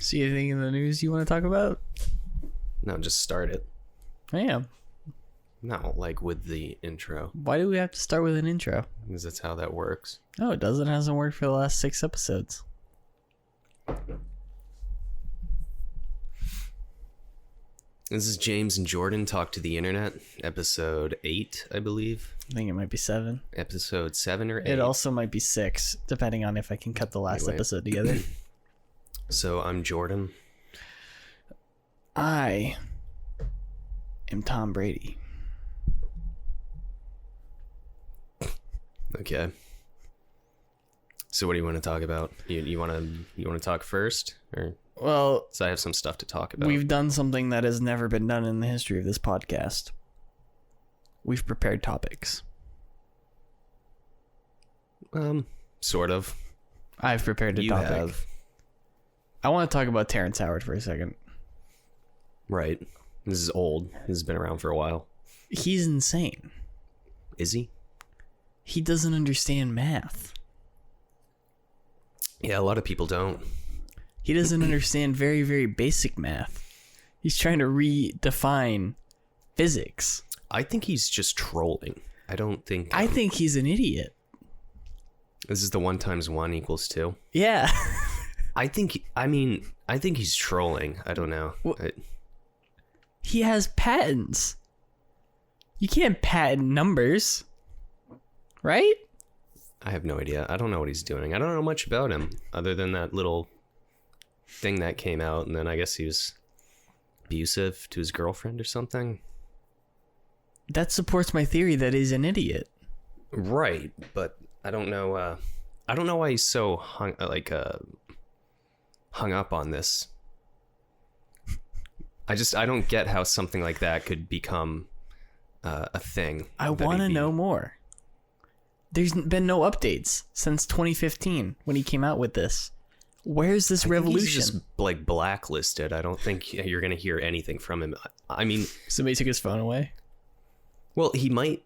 See anything in the news you want to talk about? No, just start it. I am. No, like with the intro. Why do we have to start with an intro? Because that's how that works. No, it doesn't. It hasn't worked for the last 6 episodes. This is James and Jordan Talk to the Internet, episode 8, I believe. I think it might be 7. Episode 7 or 8. It also might be 6, depending on if I can cut the last episode together. So I'm Jordan. I am Tom Brady. Okay. So what do you want to talk about? You want to talk first, or? Well, so I have some stuff to talk about. We've done something that has never been done in the history of this podcast. We've prepared topics. Sort of. I've prepared a topic. Have. I want to talk about Terrence Howard for a second. Right. This is old. This has been around for a while. He's insane. Is he? He doesn't understand math. Yeah, a lot of people don't. He doesn't understand very, very basic math. He's trying to redefine physics. I think he's just trolling. I think he's an idiot. This is the 1 × 1 = 2. Yeah. I think he's trolling. I don't know. Well, he has patents. You can't patent numbers. Right? I have no idea. I don't know what he's doing. I don't know much about him other than that little thing that came out, and then I guess he was abusive to his girlfriend or something. That supports my theory that he's an idiot. Right, but I don't know. I don't know why he's so hung up on this. I don't get how something like that could become a thing. I want to know more. There's been no updates since 2015 when he came out with this. Where's this revolution? He's just like blacklisted. I don't think you're gonna hear anything from him. I mean, somebody took his phone away. Well, he might.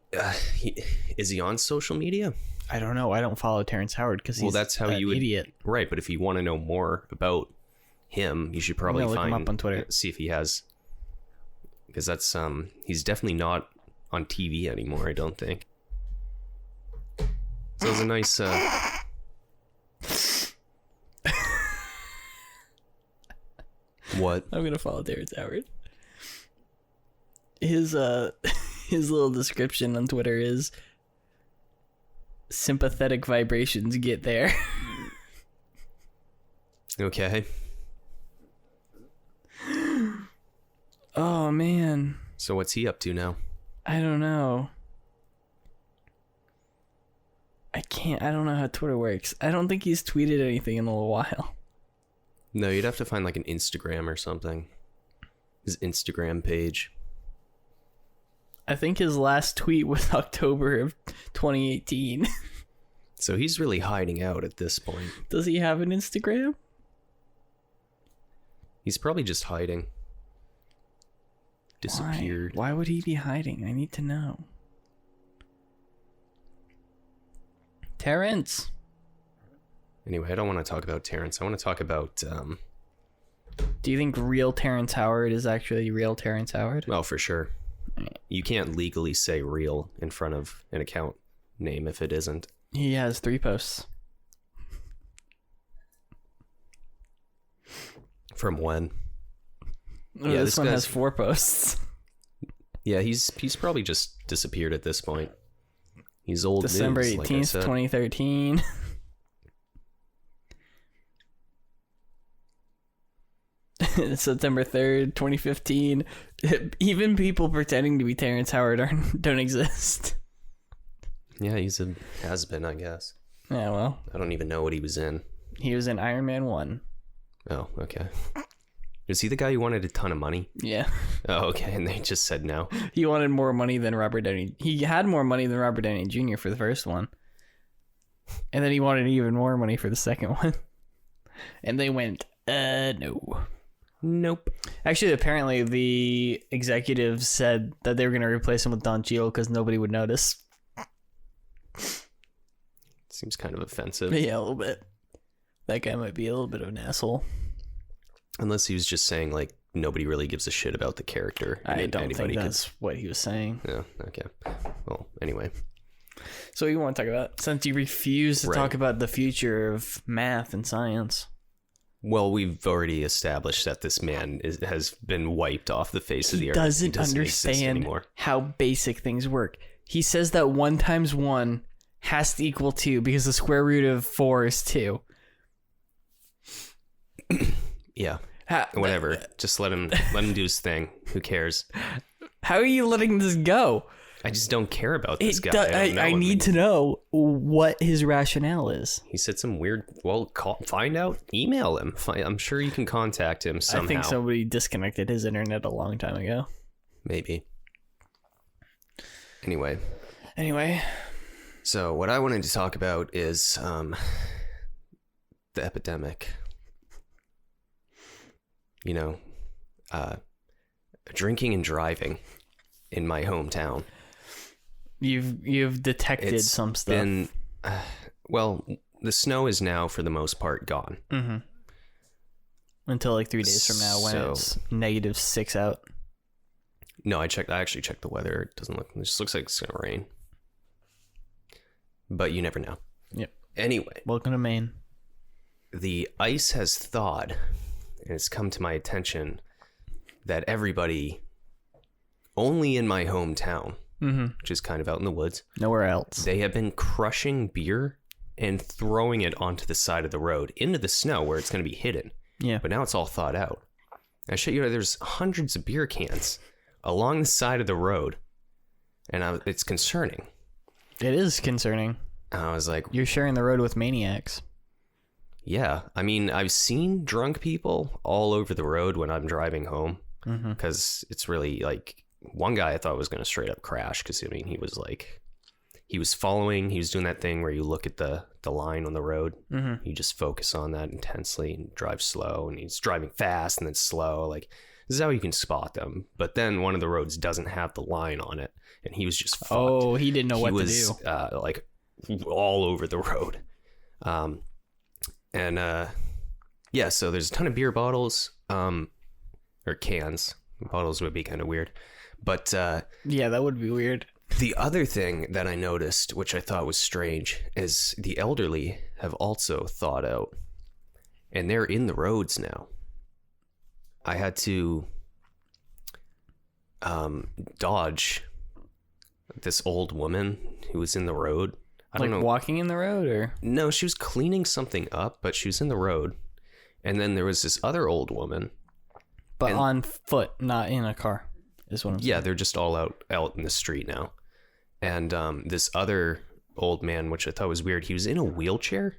Is he on social media? I don't know. I don't follow Terrence Howard because he's that's how you would, idiot. Right, but if you want to know more about him, you should probably look him up on Twitter. See if he has, because that's he's definitely not on TV anymore. I don't think. So it was a nice. What? I'm gonna follow Terrence Howard. His his little description on Twitter is sympathetic vibrations get there. Okay. Oh man. So what's he up to now? I don't know. I don't know how Twitter works. I don't think he's tweeted anything in a little while. No, you'd have to find like an Instagram or something. His Instagram page. I think his last tweet was October of 2018. So he's really hiding out at this point. Does he have an Instagram? He's probably just hiding. Disappeared. Why would he be hiding? I need to know. Terrence. Anyway, I don't want to talk about Terrence. I want to talk about... Do you think real Terrence Howard is actually real Terrence Howard? Well, for sure. You can't legally say real in front of an account name if it isn't. He has 3 posts. From when? Oh, yeah, this one has 4 posts. Yeah, he's probably just disappeared at this point. He's old December news, 18th, 2013. September 3rd, 2015. Even people pretending to be Terrence Howard don't exist. Yeah, he's a has-been, I guess. Yeah, well. I don't even know what he was in. He was in Iron Man 1. Oh, okay. Is he the guy who wanted a ton of money? Yeah. Oh, okay, and they just said no. He wanted more money than Robert Downey. He had more money than Robert Downey Jr. for the first one. And then he wanted even more money for the second one. And they went, no. Nope. Actually, apparently the executives said that they were going to replace him with Don Cheadle because nobody would notice. Seems kind of offensive. Yeah, a little bit. That guy might be a little bit of an asshole. Unless he was just saying, like, nobody really gives a shit about the character. I don't think that's what he was saying. Yeah, okay. Well, anyway. So what you want to talk about? Since you refuse to talk about the future of math and science. Well, we've already established that this man has been wiped off the face of the earth. He doesn't understand how basic things work. He says that 1 times 1 has to equal 2 because the square root of 4 is 2. Yeah. Whatever. Just let him do his thing. Who cares? How are you letting this go? I just don't care about this guy. I need to know what his rationale is. He said some weird... Well, find out. Email him. I'm sure you can contact him somehow. I think somebody disconnected his internet a long time ago. Maybe. Anyway. So what I wanted to talk about is the epidemic. You know, drinking and driving in my hometown. You've detected some stuff. Well, the snow is now for the most part gone. Mm-hmm. Until like 3 days from now when it's -6 out. No, I actually checked the weather. It just looks like it's gonna rain. But you never know. Yep. Anyway. Welcome to Maine. The ice has thawed, and it's come to my attention that everybody only in my hometown, which is kind of out in the woods, nowhere else, they have been crushing beer and throwing it onto the side of the road into the snow where it's going to be hidden. Yeah. But now it's all thawed out. I show you, there's hundreds of beer cans along the side of the road, and it's concerning. It is concerning. I was like, you're sharing the road with maniacs. Yeah, I mean, I've seen drunk people all over the road when I'm driving home, because it's really like, one guy I thought was going to straight up crash, because I mean, he was doing that thing where you look at the line on the road, you just focus on that intensely and drive slow, and he's driving fast and then slow. Like, this is how you can spot them. But then one of the roads doesn't have the line on it, and he was just fucked. Oh, he didn't know what to do. Like all over the road. Yeah, so there's a ton of beer bottles, or cans. Bottles would be kind of weird. But yeah, that would be weird. The other thing that I noticed, which I thought was strange, is the elderly have also thawed out, and they're in the roads now. I had to dodge this old woman who was in the road. I don't know. Walking in the road, or? No, she was cleaning something up, but she was in the road. And then there was this other old woman. But on foot, not in a car, is what I'm saying. Yeah, they're just all out in the street now. And this other old man, which I thought was weird, he was in a wheelchair.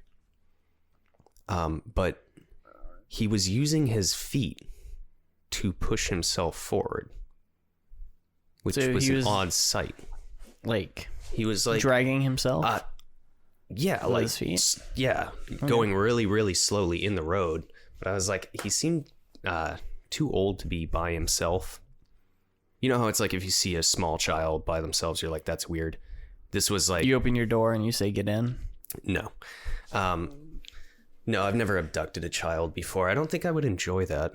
But he was using his feet to push himself forward, which was an odd sight. Like, he was like dragging himself. Yeah, with like his feet? Yeah, going really, really slowly in the road. But I was like, he seemed too old to be by himself. You know how it's like if you see a small child by themselves, you're like, that's weird. This was like, you open your door and you say, get in. No, no, I've never abducted a child before. I don't think I would enjoy that.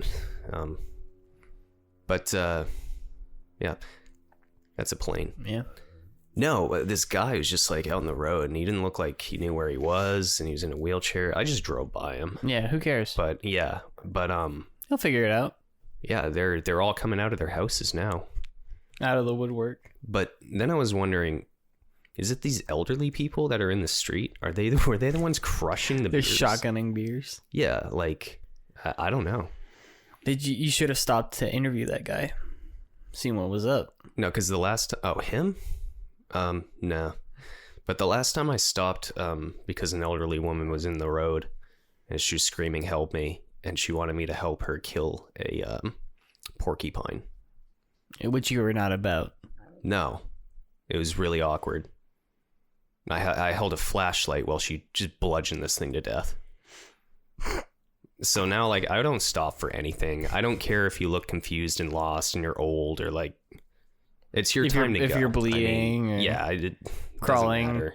But yeah, that's a plane. Yeah. No, this guy was just like out on the road, and he didn't look like he knew where he was, and he was in a wheelchair. I just drove by him. Yeah, who cares? But he'll figure it out. Yeah, they're all coming out of their houses now. Out of the woodwork. But then I was wondering, is it these elderly people that are in the street? Were they the ones crushing the beers? They're shotgunning beers. Yeah, like I don't know. You should have stopped to interview that guy. See what was up. No, because him? No. But the last time I stopped, because an elderly woman was in the road and she was screaming, help me. And she wanted me to help her kill a porcupine. Which you were not about. No. It was really awkward. I held a flashlight while she just bludgeoned this thing to death. So now, like, I don't stop for anything. I don't care if you look confused and lost and you're old, or like, it's your time to go. If you're bleeding, or crawling,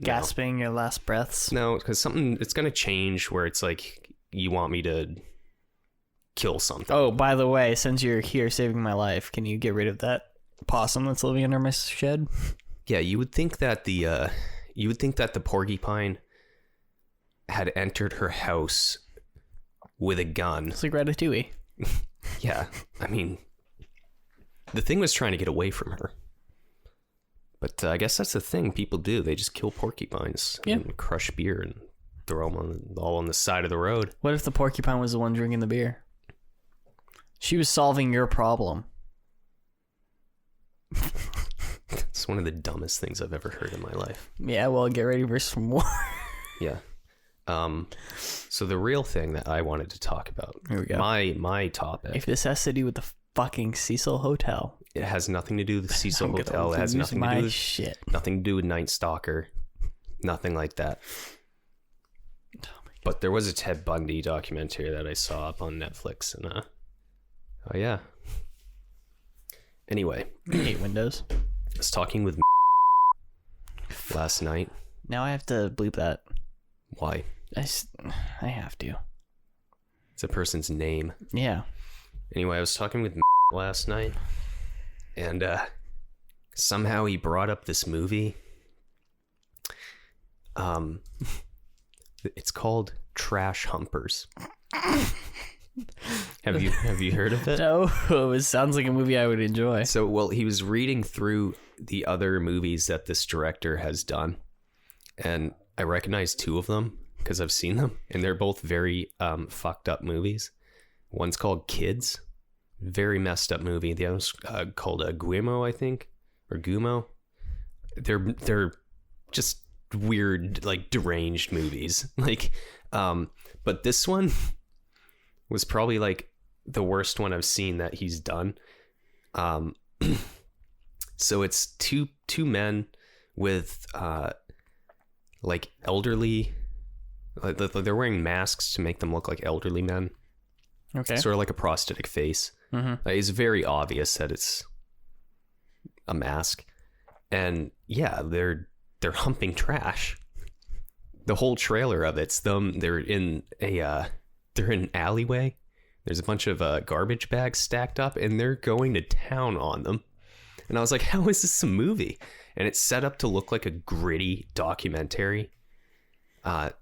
gasping your last breaths. No, because it's going to change where it's like you want me to kill something. Oh, by the way, since you're here saving my life, can you get rid of that possum that's living under my shed? Yeah, you would think that the porcupine had entered her house with a gun. It's like Ratatouille. Yeah, I mean, the thing was trying to get away from her. But I guess that's the thing people do. They just kill porcupines and crush beer and throw them all on the side of the road. What if the porcupine was the one drinking the beer? She was solving your problem. It's one of the dumbest things I've ever heard in my life. Yeah, well, get ready for some more. Yeah. So the real thing that I wanted to talk about, Here we go. My topic. If this has to do with the fucking Cecil Hotel, it has nothing to do with the Cecil Hotel. It has nothing to do with shit. Nothing to do with Night Stalker. Nothing like that. But there was a Ted Bundy documentary that I saw up on Netflix, and oh yeah. Anyway, I hate Windows. I was talking with last night. Now I have to bleep that. Why? I have to. It's a person's name. Yeah. Anyway, I was talking with last night, and somehow he brought up this movie. It's called Trash Humpers. Have you heard of it? No, it sounds like a movie I would enjoy. So, well, he was reading through the other movies that this director has done, and I recognized two of them because I've seen them, and they're both very fucked up movies. One's called Kids, very messed up movie. The other's called Guimo, I think, or Gumo. They're just weird, like deranged movies. Like, but this one was probably like the worst one I've seen that he's done. So it's two men with like elderly, they're wearing masks to make them look like elderly men. Okay. Sort of like a prosthetic face. Mm-hmm. It's very obvious that it's a mask. And yeah, they're humping trash. The whole trailer of it's them. They're in an alleyway. There's a bunch of garbage bags stacked up, and they're going to town on them. And I was like, how is this a movie? And it's set up to look like a gritty documentary. And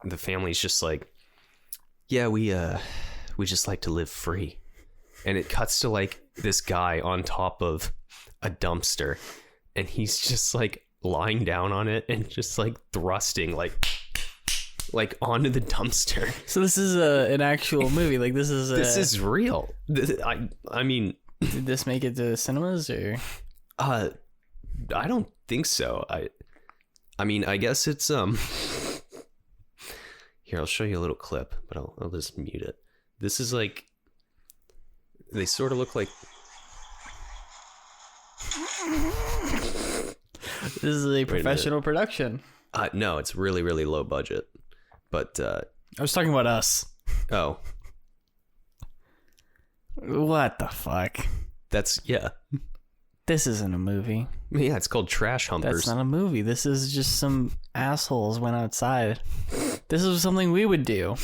the family's just like, yeah, we just like to live free. And it cuts to like this guy on top of a dumpster, and he's just like lying down on it and just like thrusting like onto the dumpster. So this is an actual movie. Like this is real. I mean, did this make it to cinemas or? I don't think so. I mean, I guess it's Here, I'll show you a little clip, but I'll just mute it. This is like, they sort of look like. This is a professional production. No, it's really, really low budget. But I was talking about us. Oh, What the fuck? that's yeah. This isn't a movie. Yeah, it's called Trash Humpers. That's not a movie. This is just some assholes went outside. This is something we would do.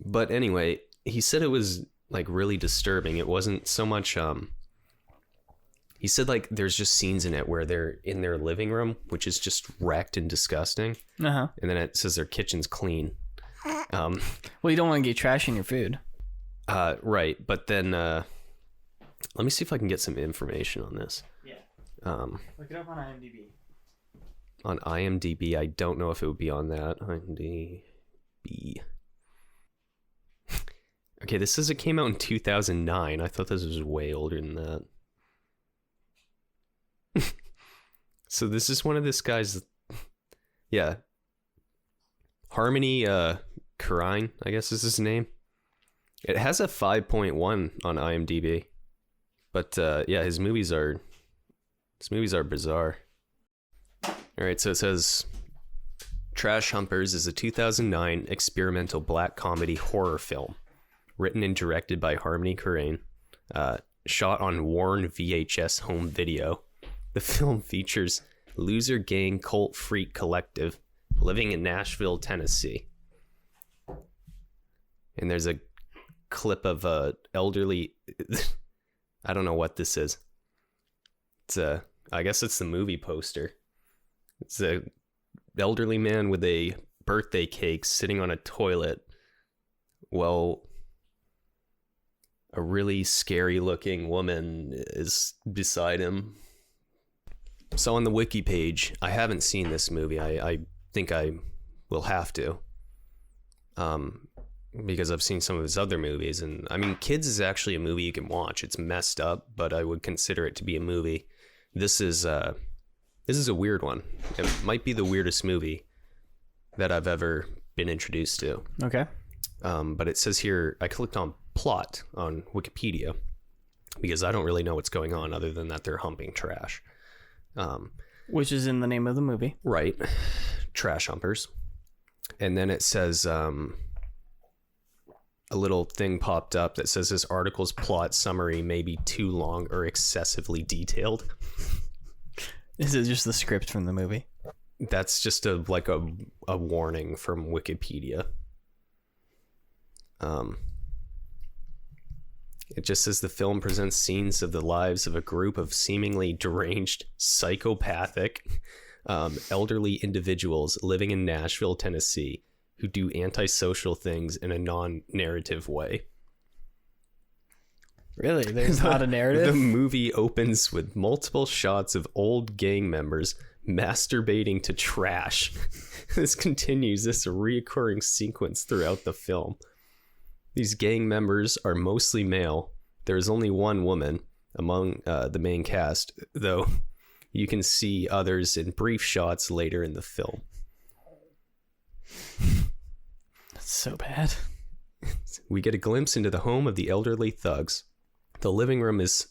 But anyway, he said it was like really disturbing. It wasn't so much he said like there's just scenes in it where they're in their living room, which is just wrecked and disgusting. Uh-huh. And then it says their kitchen's clean. Well, you don't want to get trash in your food. Right, but then let me see if I can get some information on this. Yeah. Look it up on IMDb. On IMDb, I don't know if it would be on that. IMDb. Okay, this says it came out in 2009. I thought this was way older than that. So this is one of this guy's, yeah, Harmony Korine, I guess is his name. It has a 5.1 on IMDb, but yeah, his movies are bizarre. All right, so it says Trash Humpers is a 2009 experimental black comedy horror film, written and directed by Harmony Korine, shot on worn VHS home video. The film features loser gang cult freak collective living in Nashville, Tennessee. and there's a clip of a elderly. I don't know what this is. I guess it's the movie poster. It's a elderly man with a birthday cake sitting on a toilet. Well, a really scary looking woman is beside him. So on the wiki page, I haven't seen this movie. I think I will have to. Because I've seen some of his other movies. And I mean, Kids is actually a movie you can watch. It's messed up, but I would consider it to be a movie. This is a weird one. It might be the weirdest movie that I've ever been introduced to. Okay. But it says here, I clicked on plot on Wikipedia because I don't really know what's going on other than that they're humping trash. Which is in the name of the movie. Right. Trash humpers. And then it says a little thing popped up that says this article's plot summary may be too long or excessively detailed. Is it just the script from the movie? That's just a warning from Wikipedia. It just says the film presents scenes of the lives of a group of seemingly deranged, psychopathic, elderly individuals living in Nashville, Tennessee, who do antisocial things in a non-narrative way. Really? There's not a narrative? The movie opens with multiple shots of old gang members masturbating to trash. This continues this recurring sequence throughout the film. These gang members are mostly male. There is only one woman among the main cast, though you can see others in brief shots later in the film. That's so bad. We get a glimpse into the home of the elderly thugs. The living room is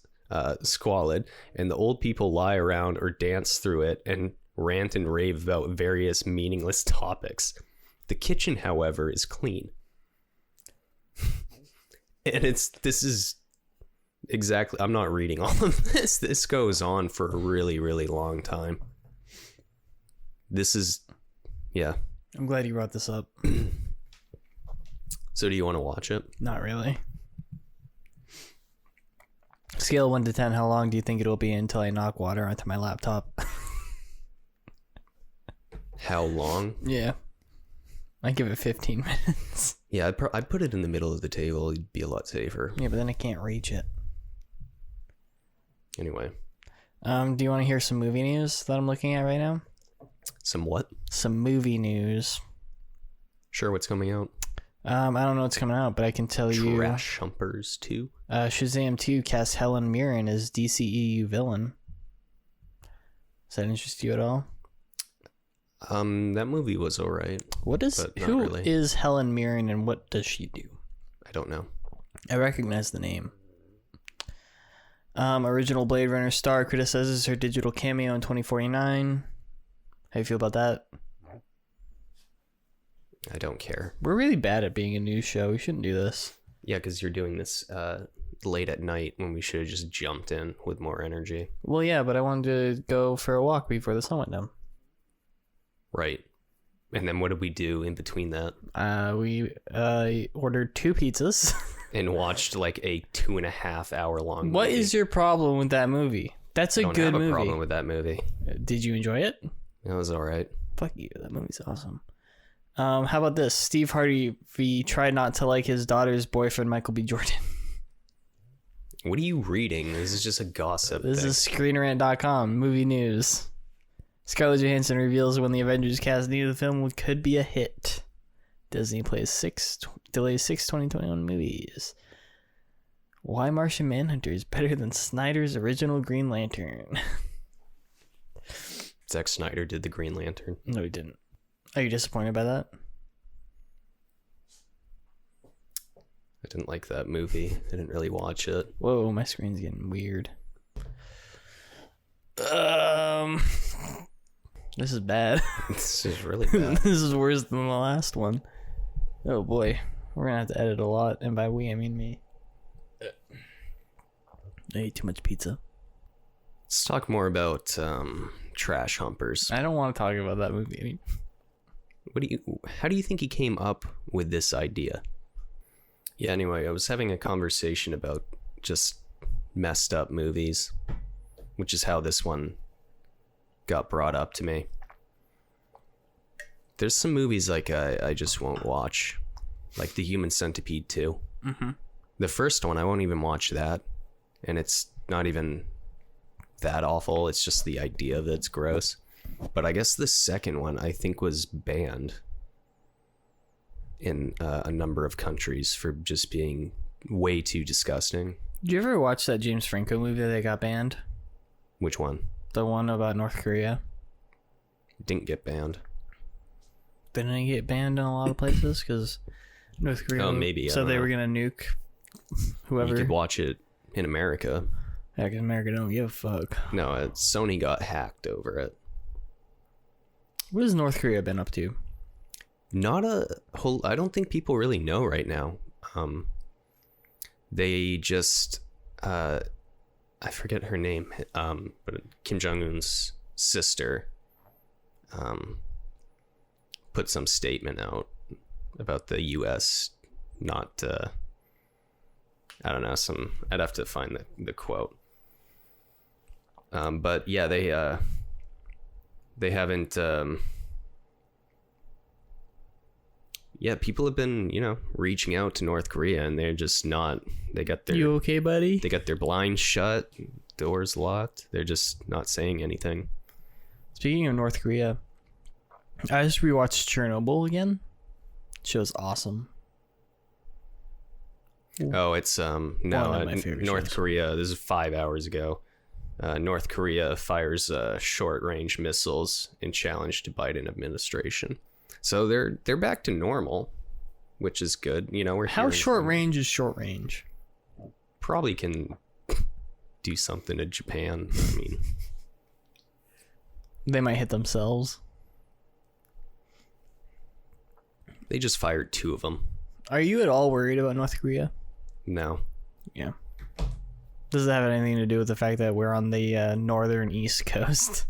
squalid, and the old people lie around or dance through it and rant and rave about various meaningless topics. The kitchen, however, is clean. And this is exactly, I'm not reading all of this. This goes on for a really, really long time. This is, yeah. I'm glad you brought this up. So do you want to watch it? Not really. Scale of 1 to 10, how long do you think it'll be until I knock water onto my laptop? How long? Yeah. I give it 15 minutes. Yeah, I'd put it in the middle of the table. It'd be a lot safer. Yeah, but then I can't reach it. Anyway. Do you want to hear some movie news that I'm looking at right now? Some what? Some movie news. Sure, what's coming out? I don't know what's coming out, but I can tell you. Trash Humpers 2? Shazam 2 cast Helen Mirren as DCEU villain. Does that interest you at all? That movie was alright. Who really is Helen Mirren and what does she do? I don't know. I recognize the name. Original Blade Runner star criticizes her digital cameo in 2049. How do you feel about that? I don't care. We're really bad at being a news show. We shouldn't do this. Yeah, because you're doing this late at night when we should have just jumped in with more energy. Well, yeah, but I wanted to go for a walk before the sun went down. Right. And then what did we do in between that? We ordered 2 pizzas. And watched like a 2.5 hour long movie. What is your problem with that movie? That's a good movie. I don't have a problem with that movie. Did you enjoy it? It was alright. Fuck you. That movie's awesome. How about this? Steve Harvey tried not to like his daughter's boyfriend, Michael B. Jordan. What are you reading? This is just a gossip This thing. is ScreenRant.com, movie news. Scarlett Johansson reveals when the Avengers cast knew the film could be a hit. Disney delays 6 2021 movies. Why Martian Manhunter is better than Snyder's original Green Lantern. Zack Snyder did the Green Lantern. No, he didn't. Are you disappointed by that? I didn't like that movie. I didn't really watch it. Whoa, my screen's getting weird. This is bad. This is really bad. This is worse than the last one. Oh boy, we're gonna have to edit a lot, and by we I mean me. I ate too much pizza. Let's talk more about Trash Humpers. I don't want to talk about that movie anymore. How do you think he came up with this idea? Yeah, anyway, I was having a conversation about just messed up movies, which is how this one got brought up to me. There's some movies like I just won't watch, like The Human Centipede 2. Mm-hmm. The first one, I won't even watch that, and it's not even that awful. It's just the idea that's gross. But I guess the second one, I think, was banned in a number of countries for just being way too disgusting. Did you ever watch that James Franco movie that got banned? Which one? The one about North Korea. Didn't get banned. Didn't it get banned in a lot of places? Because North Korea maybe, so they were going to nuke whoever. You could watch it in America. Heck, America don't give a fuck. No, Sony got hacked over it. What has North Korea been up to? Not a whole... I don't think people really know right now. They just... I forget her name, but Kim Jong-un's sister put some statement out about the U.S. not... I don't know, I'd have to find the quote. But yeah, they haven't... yeah, people have been, reaching out to North Korea, and they're just not... They got their... You okay, buddy? They got their blinds shut, doors locked. They're just not saying anything. Speaking of North Korea, I just rewatched Chernobyl again. Show's awesome. Oh, it's no, North Korea. This is 5 hours ago. North Korea fires short-range missiles in challenge to Biden administration. So they're back to normal, which is good. We're how short range is short range? Probably can do something to Japan. I mean, they might hit themselves. They just fired 2 of them. Are you at all worried about North Korea? No. Yeah. Does it have anything to do with the fact that we're on the northern east coast?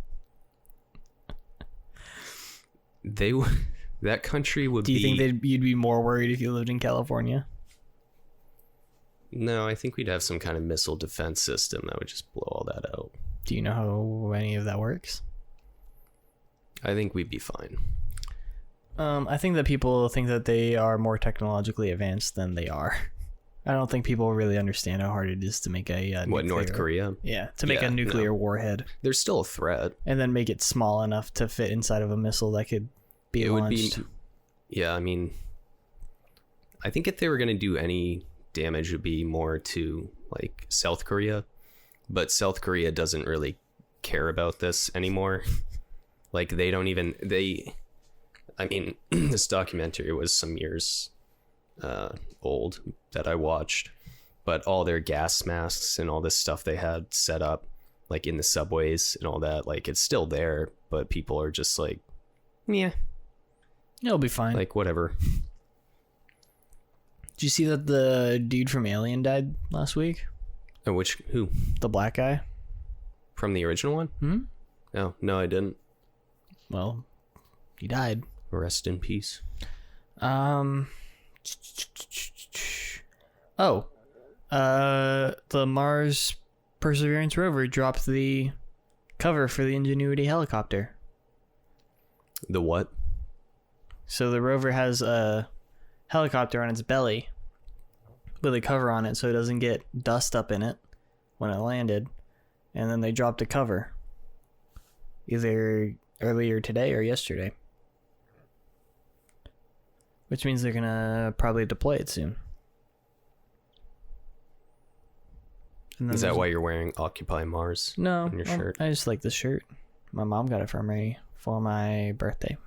That country would be... Do you think you'd be more worried if you lived in California? No, I think we'd have some kind of missile defense system that would just blow all that out. Do you know how any of that works? I think we'd be fine. I think that people think that they are more technologically advanced than they are. I don't think people really understand how hard it is to make a North Korea? Yeah, to make a nuclear warhead. There's still a threat. And then make it small enough to fit inside of a missile that could be launched. Yeah, I mean, I think if they were going to do any damage, it would be more to, like, South Korea. But South Korea doesn't really care about this anymore. Like, they don't even... I mean, this documentary was some years old that I watched, but all their gas masks and all this stuff they had set up, like in the subways and all that, like it's still there, but people are just like, yeah, it'll be fine. Like, whatever. Did you see that the dude from Alien died last week? Oh, who? The black guy. From the original one? Hmm? Oh, no, I didn't. Well, he died. Rest in peace. The Mars Perseverance rover dropped the cover for the Ingenuity helicopter. The what? So the rover has a helicopter on its belly with a cover on it so it doesn't get dust up in it when it landed. And then they dropped a cover either earlier today or yesterday. Which means they're going to probably deploy it soon. Is that why you're wearing Occupy Mars on your shirt? I just like this shirt. My mom got it for me for my birthday.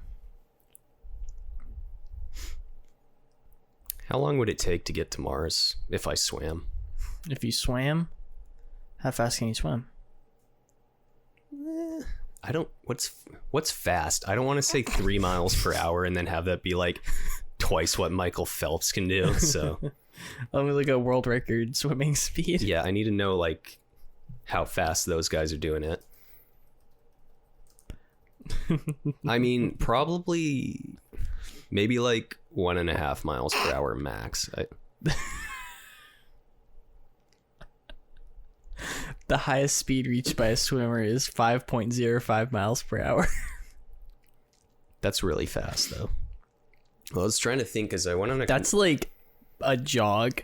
How long would it take to get to Mars if I swam? If you swam? How fast can you swim? I don't... What's fast? I don't want to say 3 miles per hour and then have that be like twice what Michael Phelps can do, so... Let me look at world record swimming speed. Yeah, I need to know, like, how fast those guys are doing it. I mean, probably maybe like 1.5 miles per hour max. The highest speed reached by a swimmer is 5.05 miles per hour. That's really fast, though. Well, I was trying to think as I went on a... That's like a jog.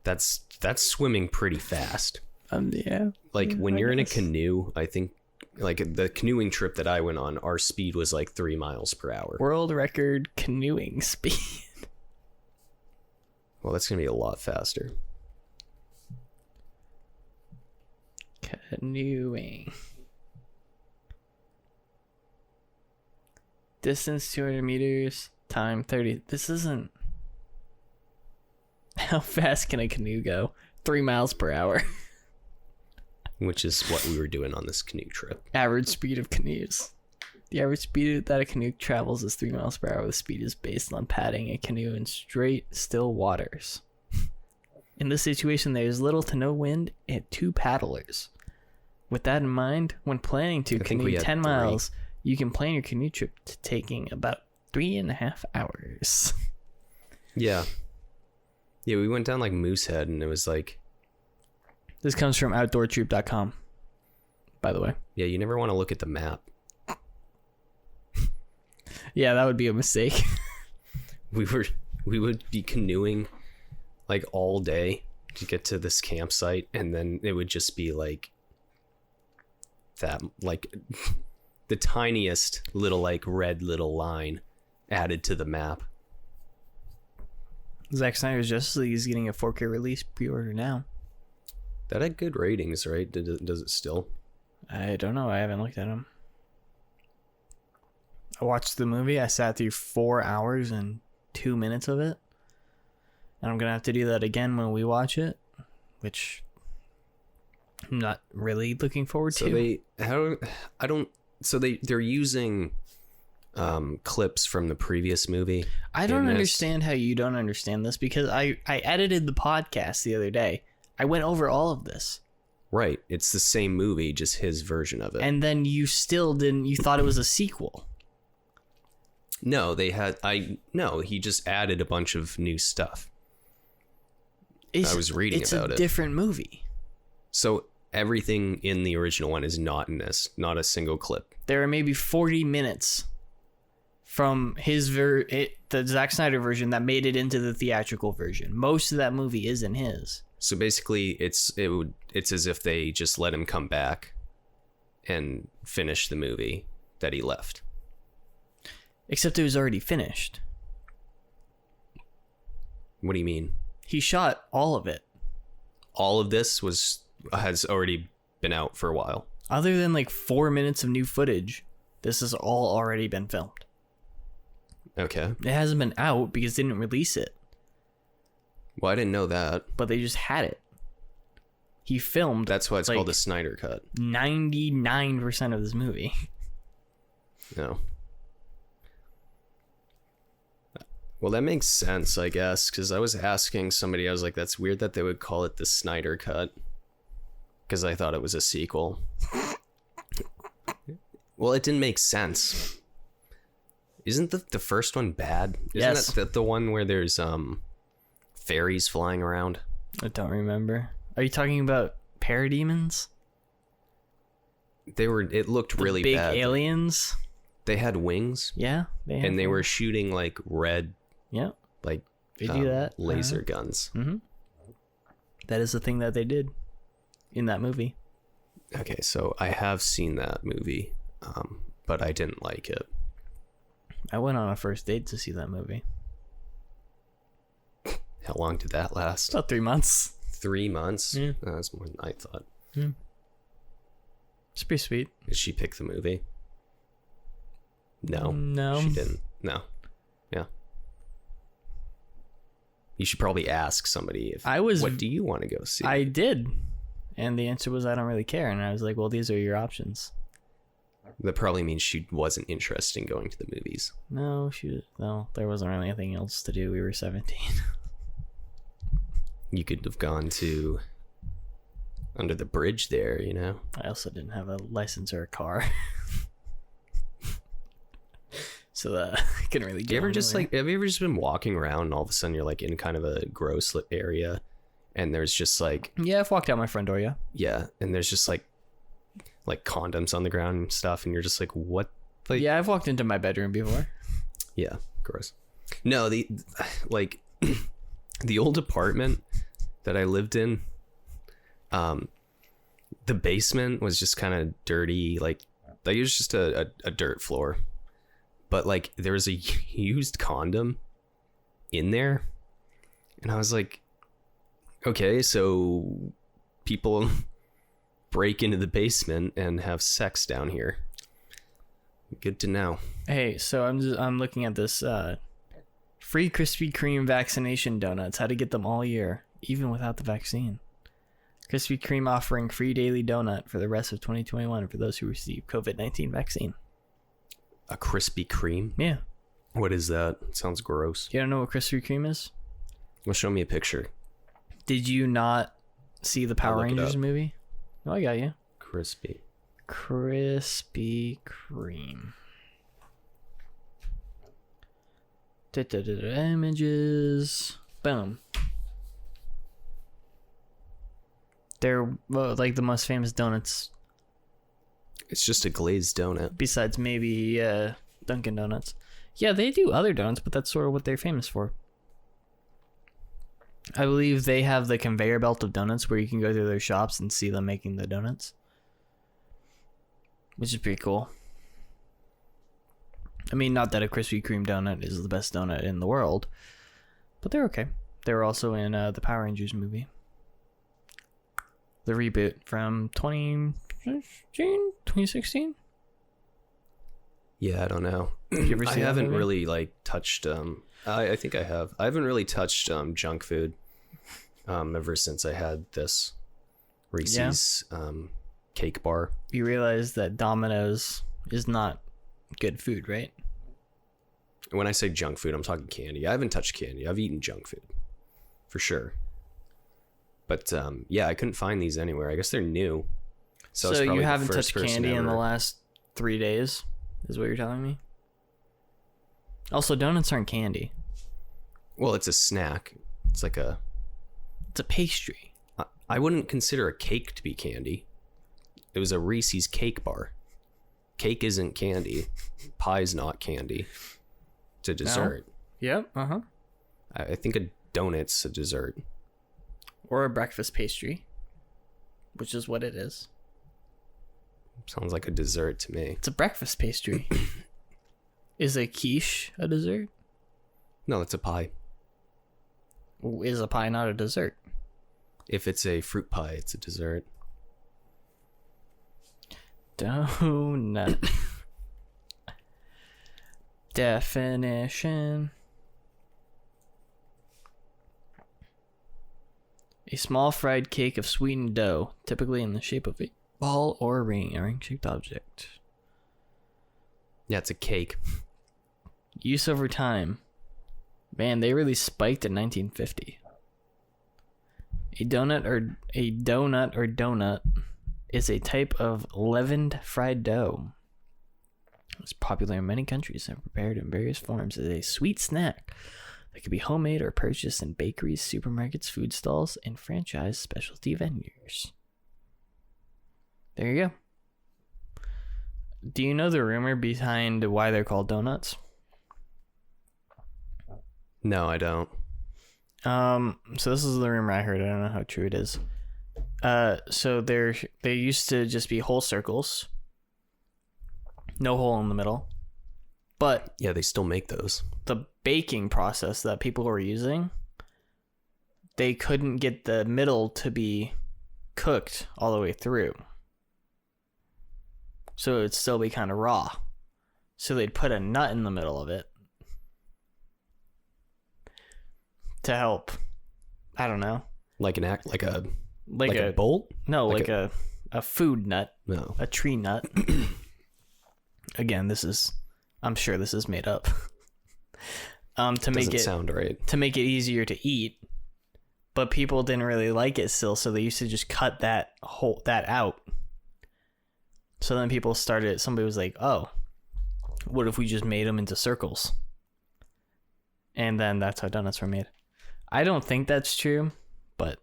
That's swimming pretty fast. Yeah. Like, when you're in a guess. canoe, I think, like, the canoeing trip that I went on, our speed was like 3 miles per hour. World record canoeing speed. Well, that's going to be a lot faster. Canoeing. Distance 200 meters. Time 30. This isn't... How fast can a canoe go? 3 miles per hour. Which is what we were doing on this canoe trip. Average speed of canoes. The average speed that a canoe travels is 3 miles per hour. The speed is based on paddling a canoe in straight, still waters. In this situation, there is little to no wind and 2 paddlers. With that in mind, when planning to canoe 10 miles, you can plan your canoe trip to taking about 3.5 hours. Yeah. Yeah, we went down like Moosehead, and it was like... This comes from outdoortroop.com, by the way. Yeah, you never want to look at the map. Yeah, that would be a mistake. We would be canoeing like all day to get to this campsite, and then it would just be like that, like the tiniest little like red little line added to the map. Zack Snyder's Justice League is getting a 4K release pre-order now. That had good ratings, right? Does it still? I don't know. I haven't looked at them. I watched the movie. I sat through 4 hours and 2 minutes of it. And I'm going to have to do that again when we watch it, which I'm not really looking forward to. They're using clips from the previous movie. I don't understand how you don't understand this, because I edited the podcast the other day. I went over all of this. Right. It's the same movie, just his version of it. And then you still didn't, you thought it was a sequel. No, he just added a bunch of new stuff. I was reading about it. It's a different movie. So everything in the original one is not in this, not a single clip. There are maybe 40 minutes from the Zack Snyder version that made it into the theatrical version. Most of that movie is in his. So basically, it's as if they just let him come back and finish the movie that he left. Except it was already finished. What do you mean? He shot all of it. All of this has already been out for a while. Other than like 4 minutes of new footage, this has all already been filmed. Okay. It hasn't been out because they didn't release it. Well, I didn't know that. But they just had it. He filmed... That's why it's called the Snyder Cut. 99% of this movie. No. Well, that makes sense, I guess, because I was asking somebody, I was like, that's weird that they would call it the Snyder Cut, because I thought it was a sequel. Well, it didn't make sense. Isn't the first one bad? Yes. Isn't that the one where there's fairies flying around? I don't remember. Are you talking about parademons? It looked really big bad. Big aliens? They had wings. Yeah. They were shooting like red... Yeah. Like they do that. Laser guns. Mm-hmm. That is the thing that they did in that movie. Okay, so I have seen that movie, but I didn't like it. I went on a first date to see that movie. How long did that last? About 3 months. 3 months? Yeah. Oh, that's more than I thought. Yeah. It's pretty sweet. Did she pick the movie? No. No. She didn't. No. Yeah. You should probably ask somebody what do you want to go see? I did. And the answer was, I don't really care. And I was like, well, these are your options. That probably means she wasn't interested in going to the movies. No, there wasn't really anything else to do. We were 17. You could have gone to under the bridge there, you know? I also didn't have a license or a car. so that I couldn't really. Have you ever just been walking around and all of a sudden you're like in kind of a gross area, and there's just like Yeah, I've walked out my front door. yeah, and there's just like condoms on the ground and stuff, and you're just like, what? Like, Yeah, I've walked into my bedroom before. yeah, gross. No, the like the old apartment that I lived in, the basement was just kind of dirty. Like it was just a dirt floor, but like there was a used condom in there, and I was like, okay, so people break into the basement and have sex down here. Good to know. Hey, so I'm looking at this free Krispy Kreme vaccination donuts. How to get them all year, even without the vaccine. Krispy Kreme offering free daily donut for the rest of 2021 for those who receive COVID-19 vaccine. A Krispy Kreme? Yeah. What is that? It sounds gross. You don't know what Krispy Kreme is? Well, show me a picture. Did you not see the Power Rangers movie? Oh, I got you. Krispy Kreme. Images. Boom. They're like the most famous donuts. It's just a glazed donut. Besides maybe Dunkin' Donuts. Yeah, they do other donuts, but that's sort of what they're famous for. I believe they have the conveyor belt of donuts where you can go through their shops and see them making the donuts. Which is pretty cool. I mean, not that a Krispy Kreme donut is the best donut in the world, but they're okay. They were also in the Power Rangers movie. The reboot from 2016? Yeah, I don't know. Did you ever see I that haven't movie? really like touched I think I have. I haven't really touched junk food ever since I had this Reese's cake bar. You realize that Domino's is not good food, right? When I say junk food, I'm talking candy. I haven't touched candy. I've eaten junk food for sure. But yeah, I couldn't find these anywhere. I guess they're new. So it's probably you the haven't first touched person candy in the ever. last 3 days, is what you're telling me? Also, donuts aren't candy. Well, it's a snack. It's like It's a pastry. I wouldn't consider a cake to be candy. It was a Reese's cake bar. Cake isn't candy. Pie's not candy. It's a dessert. Yep, I think a donut's a dessert. Or a breakfast pastry, which is what it is. Sounds like a dessert to me. It's a breakfast pastry. Is a quiche a dessert? No, it's a pie. Is a pie not a dessert? If it's a fruit pie, it's a dessert. Donut. Definition. A small fried cake of sweetened dough, typically in the shape of a ball or a ring-shaped object. Yeah, it's a cake. Use over time. Man, they really spiked in 1950. A donut or donut is a type of leavened fried dough. It's popular in many countries and prepared in various forms as a sweet snack that can be homemade or purchased in bakeries, supermarkets, food stalls, and franchise specialty vendors. There you go. Do you know the rumor behind why they're called donuts? No, I don't. So this is the rumor I heard. I don't know how true it is. So they used to just be whole circles, no hole in the middle. But Yeah, they still make those. the baking process that people were using, they couldn't get the middle to be cooked all the way through. So it'd still be kind of raw. So they'd put a nut in the middle of it to help. I don't know. Like a A bolt? No, like like a food nut, No. a tree nut. Again, I'm sure this is made up. To make Doesn't it sound right. to make it easier to eat, but people didn't really like it still, so they used to just cut that out. So then somebody was like, "Oh, What if we just made them into circles? And then that's how donuts were made. I don't think that's true, but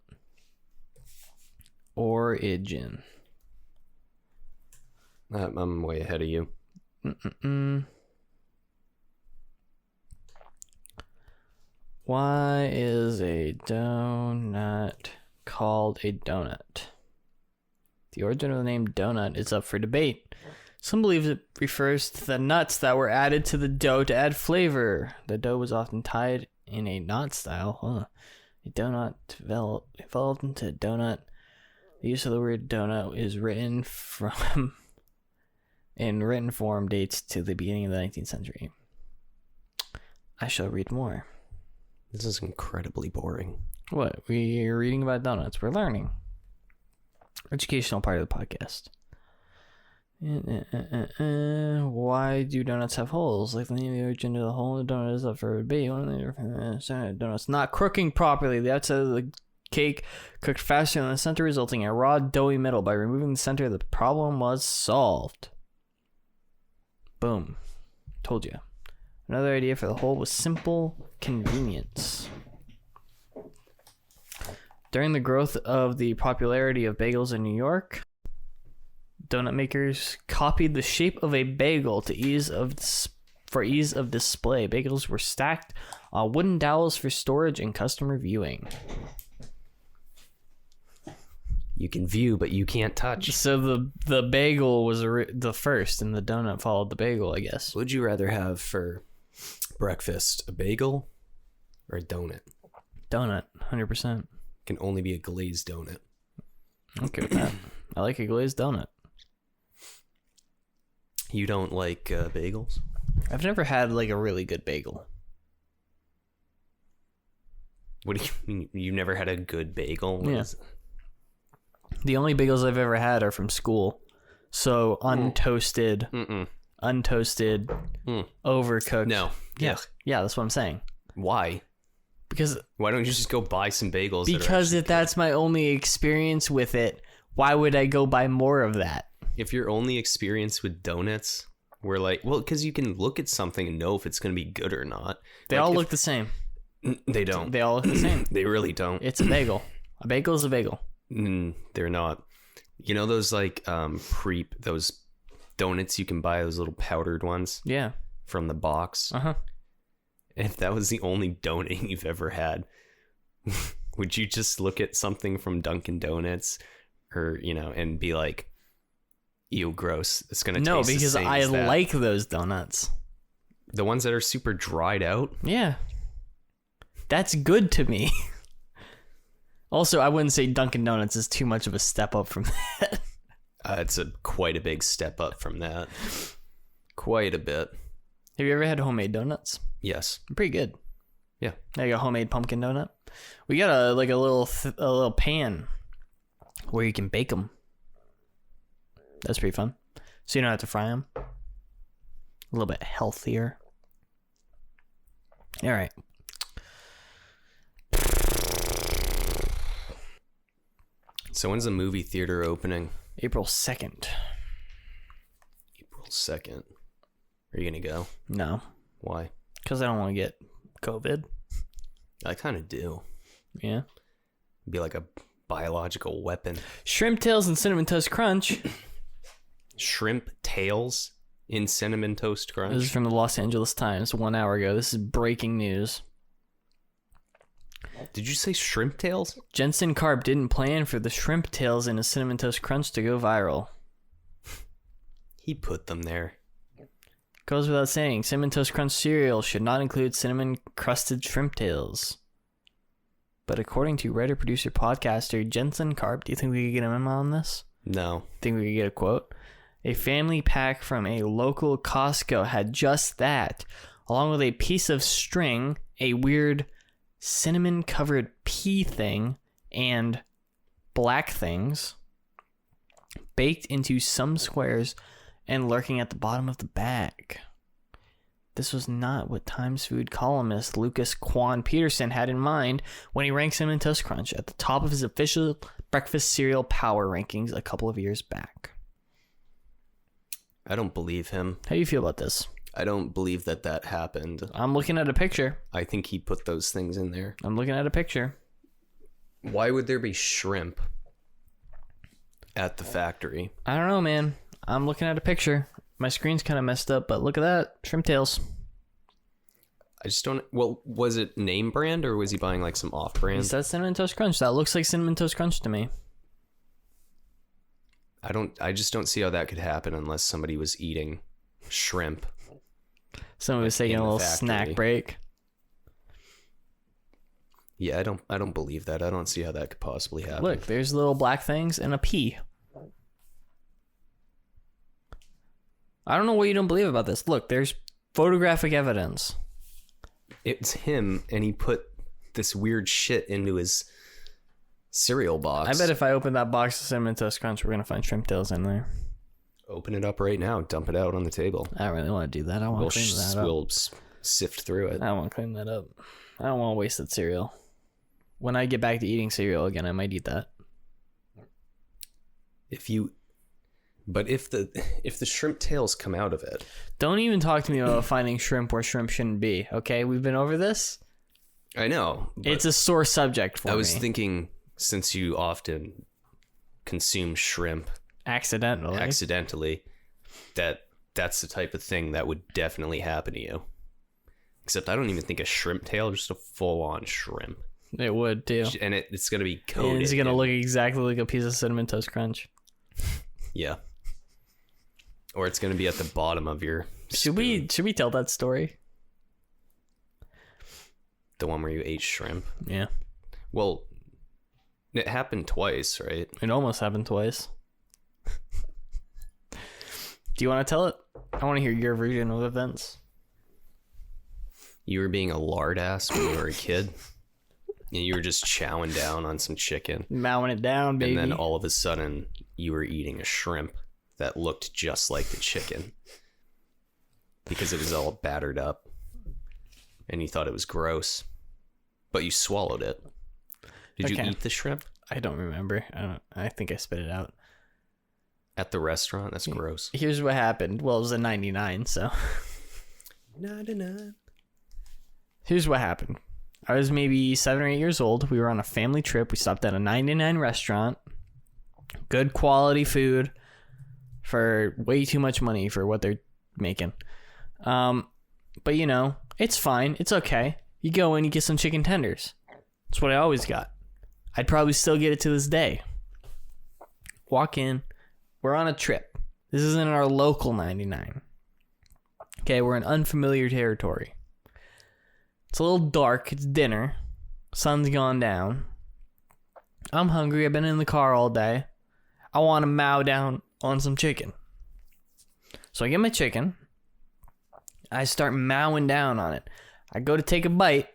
origin. I'm way ahead of you. Why is a donut called a donut? The origin of the name donut is up for debate. Some believe it refers to the nuts that were added to the dough to add flavor. The dough was often tied in a knot style. A donut evolved into a donut. The use of the word donut is written in written form dates to the beginning of the 19th century. I shall read more. This is incredibly boring. What? We're reading about donuts. We're learning. Educational part of the podcast. Why do donuts have holes? Like the name of the origin of the hole in the donut is up for debate. One of the donuts not cooking properly. The outside of the cake cooked faster than the center, resulting in a raw, doughy middle. By removing the center, the problem was solved. Boom. Told you. Another idea for the hole was simple convenience. During the growth of the popularity of bagels in New York, donut makers copied the shape of a bagel for ease of display. Bagels were stacked on wooden dowels for storage and customer viewing. You can view, but you can't touch. So the bagel was the first, and the donut followed the bagel, I guess. Would you rather have for breakfast a bagel or a donut? Donut, 100%. Can only be a glazed donut. I'm okay with that. I like a glazed donut. You don't like bagels? I've never had like a really good bagel. What do you mean? You never had a good bagel? Yeah. The only bagels I've ever had are from school. So untoasted, overcooked. No. Yeah. Yeah, that's what I'm saying. Why? Because why don't you just go buy some bagels? Because if that's my only experience with it, why would I go buy more of that? If your only experience with donuts were like, well, because you can look at something and know if it's going to be good or not. They all look the same. They don't. They all look the same. They really don't. It's a bagel. A bagel is a bagel. They're not. You know those like those donuts you can buy, those little powdered ones? Yeah. From the box? Uh-huh. If that was the only donut you've ever had, would you just look at something from Dunkin' Donuts or, and be like, ew, gross. It's going to taste the same because as that. I like those donuts. The ones that are super dried out? Yeah. That's good to me. Also, I wouldn't say Dunkin' Donuts is too much of a step up from that. It's quite a big step up from that. Quite a bit. Have you ever had homemade donuts? Yes. Pretty good. Yeah. Like a homemade pumpkin donut. We got a little pan where you can bake them. That's pretty fun. So you don't have to fry them. A little bit healthier. All right. So when's the movie theater opening? April 2nd. April 2nd. Are you going to go? No. Why? Because I don't want to get COVID. I kind of do. Yeah. It'd be like a biological weapon. Shrimp tails and cinnamon toast crunch. Shrimp tails in cinnamon toast crunch? This is from the Los Angeles Times 1 hour ago. This is breaking news. Did you say shrimp tails? Jensen Karp didn't plan for the shrimp tails in a cinnamon toast crunch to go viral. He put them there. Goes without saying, cinnamon toast crunch cereal should not include cinnamon crusted shrimp tails. But according to writer, producer, podcaster Jensen Karp, do you think we could get a memo on this? No. Think we could get a quote? A family pack from a local Costco had just that, along with a piece of string, a weird cinnamon covered pea thing, and black things baked into some squares and lurking at the bottom of the bag. This was not what Times Food columnist Lucas Quan Peterson had in mind when he ranked Cinnamon Toast Crunch at the top of his official breakfast cereal power rankings a couple of years back. I don't believe him. How do you feel about this? I don't believe that happened. I'm looking at a picture. I think he put those things in there. I'm looking at a picture. Why would there be shrimp at the factory? I don't know, man. I'm looking at a picture. My screen's kind of messed up, but look at that. Shrimp tails. I just don't... Well, was it name brand or was he buying like some off-brand? It says Cinnamon Toast Crunch. That looks like Cinnamon Toast Crunch to me. I just don't see how that could happen unless somebody was eating shrimp. Someone was taking a little snack break. Yeah, I don't believe that. I don't see how that could possibly happen. Look, there's little black things and a pea. I don't know what you don't believe about this. Look, there's photographic evidence. It's him, and he put this weird shit into his cereal box. I bet if I open that box of Cinnamon Toast Crunch, we're going to find shrimp tails in there. Open it up right now. Dump it out on the table. I don't really want to do that. I want to clean that up. We'll sift through it. I don't want to clean that up. I don't want wasted cereal. When I get back to eating cereal again, I might eat that. If the shrimp tails come out of it. Don't even talk to me about finding shrimp where shrimp shouldn't be, okay? We've been over this. I know. It's a sore subject for me. I was thinking, since you often consume shrimp accidentally, that's the type of thing that would definitely happen to you. Except I don't even think a shrimp tail, just a full-on shrimp. It would, too. And it's going to be coated. And it's going to look exactly like a piece of Cinnamon Toast Crunch. Yeah. Or it's going to be at the bottom of your spoon. Should we tell that story? The one where you ate shrimp? Yeah. Well, it happened twice, right? It almost happened twice. Do you want to tell it? I want to hear your version of events. You were being a lard ass when you were a kid. And you were just chowing down on some chicken. Mowing it down, baby. And then all of a sudden, you were eating a shrimp that looked just like the chicken. Because it was all battered up. And you thought it was gross. But you swallowed it. Did you eat the shrimp? I don't remember. I think I spit it out. At the restaurant? That's gross. Here's what happened. Well, it was a 99, so. 99. Here's what happened. I was maybe 7 or 8 years old. We were on a family trip. We stopped at a 99 restaurant. Good quality food for way too much money for what they're making. But you know, it's fine. It's okay. You go in, you get some chicken tenders. That's what I always got. I'd probably still get it to this day. Walk in. We're on a trip. This isn't our local 99. Okay, we're in unfamiliar territory. It's a little dark. It's dinner. Sun's gone down. I'm hungry. I've been in the car all day. I want to mow down on some chicken. So I get my chicken. I start mowing down on it. I go to take a bite.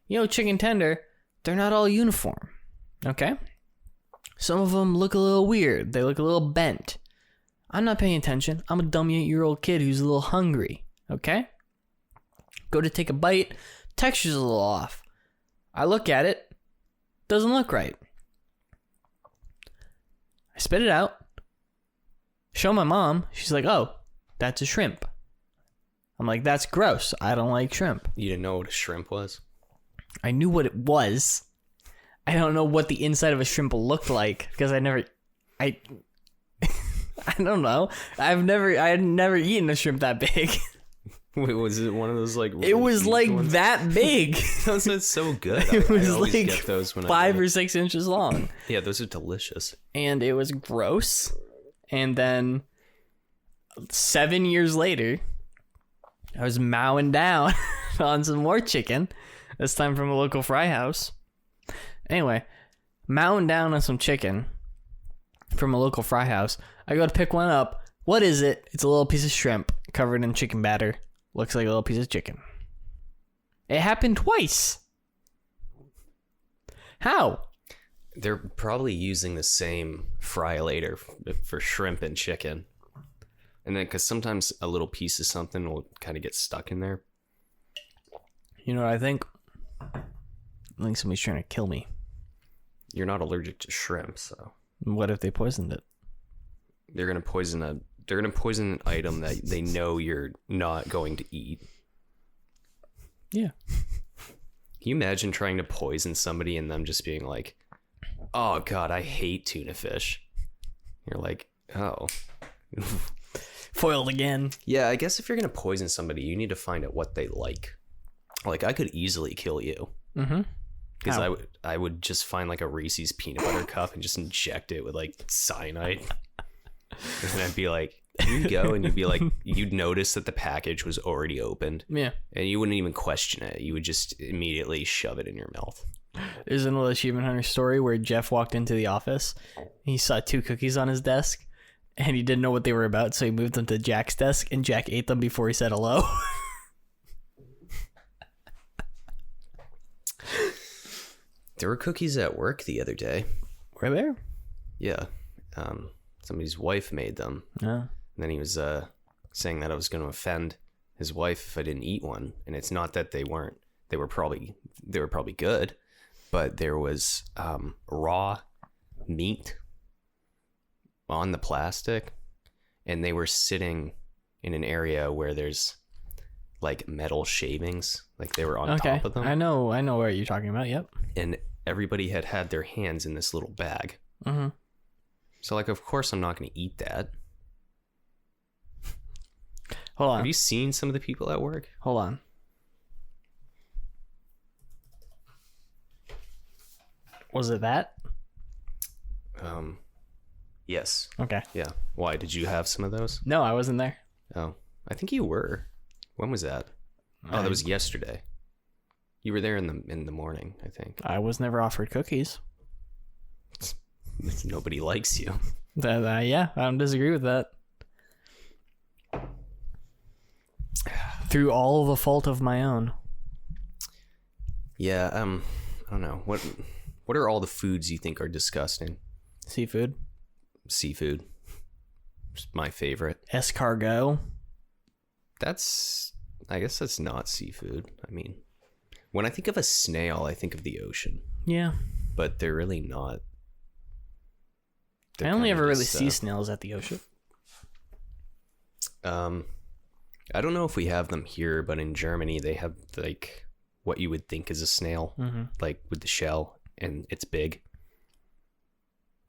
You know, chicken tender, they're not all uniform. Okay? Some of them look a little weird. They look a little bent. I'm not paying attention. I'm a dumb 8-year-old kid who's a little hungry. Okay? Go to take a bite. Texture's a little off. I look at it. Doesn't look right. I spit it out. Show my mom. She's like, oh, that's a shrimp. I'm like, that's gross. I don't like shrimp. You didn't know what a shrimp was? I knew what it was. I don't know what the inside of a shrimp looked like because I don't know. I had never eaten a shrimp that big. Wait, was it one of those like? It was like ones? That big. Those are so good. It was I always like get those when 5 or 6 inches long. Yeah, those are delicious. And it was gross. And then 7 years later, I was mowing down on some more chicken. This time from a local fry house. Anyway, mowing down on some chicken from a local fry house. I go to pick one up. What is it? It's a little piece of shrimp covered in chicken batter. Looks like a little piece of chicken. It happened twice. How? They're probably using the same fry later for shrimp and chicken. And then, because sometimes a little piece of something will kind of get stuck in there. You know what I think? I think somebody's trying to kill me. You're not allergic to shrimp, so. What if they poisoned it? They're going to poison a They're gonna poison an item that they know you're not going to eat. Yeah. Can you imagine trying to poison somebody and them just being like, "Oh God, I hate tuna fish." You're like, "Oh." Foiled again. Yeah, I guess if you're gonna poison somebody, you need to find out what they like. Like, I could easily kill you. Mm-hmm. Because I would just find like a Reese's peanut butter cup and just inject it with like cyanide. And then I'd be like, here you go. And you'd be like, you'd notice that the package was already opened. Yeah. And you wouldn't even question it. You would just immediately shove it in your mouth. There's another Achievement Hunter story where Jeff walked into the office. He saw 2 cookies on his desk and he didn't know what they were about. So he moved them to Jack's desk and Jack ate them before he said hello. There were cookies at work the other day. Were there? Yeah. Somebody's wife made them. Yeah. And then he was saying that I was going to offend his wife if I didn't eat one. And it's not that they weren't. They were probably good, but there was raw meat on the plastic, and they were sitting in an area where there's like metal shavings, like they were on top of them. I know what you're talking about. Yep. And everybody had their hands in this little bag. Mm-hmm. So like, of course I'm not going to eat that. Hold on. Have you seen some of the people at work? Hold on. Was it that? Yes. Okay. Yeah. Why? Did you have some of those? No, I wasn't there. Oh, I think you were. When was that? Oh, that was yesterday. You were there in the morning, I think. I was never offered cookies. Nobody likes you. Yeah, I don't disagree with that. Through all the fault of my own. Yeah, I don't know. What are all the foods you think are disgusting? Seafood. Seafood. It's my favorite. Escargot. I guess that's not seafood. I mean, when I think of a snail, I think of the ocean. Yeah. But they're really not. I only ever really see snails at the ocean. I don't know if we have them here, but in Germany they have like what you would think is a snail, like with the shell, and it's big.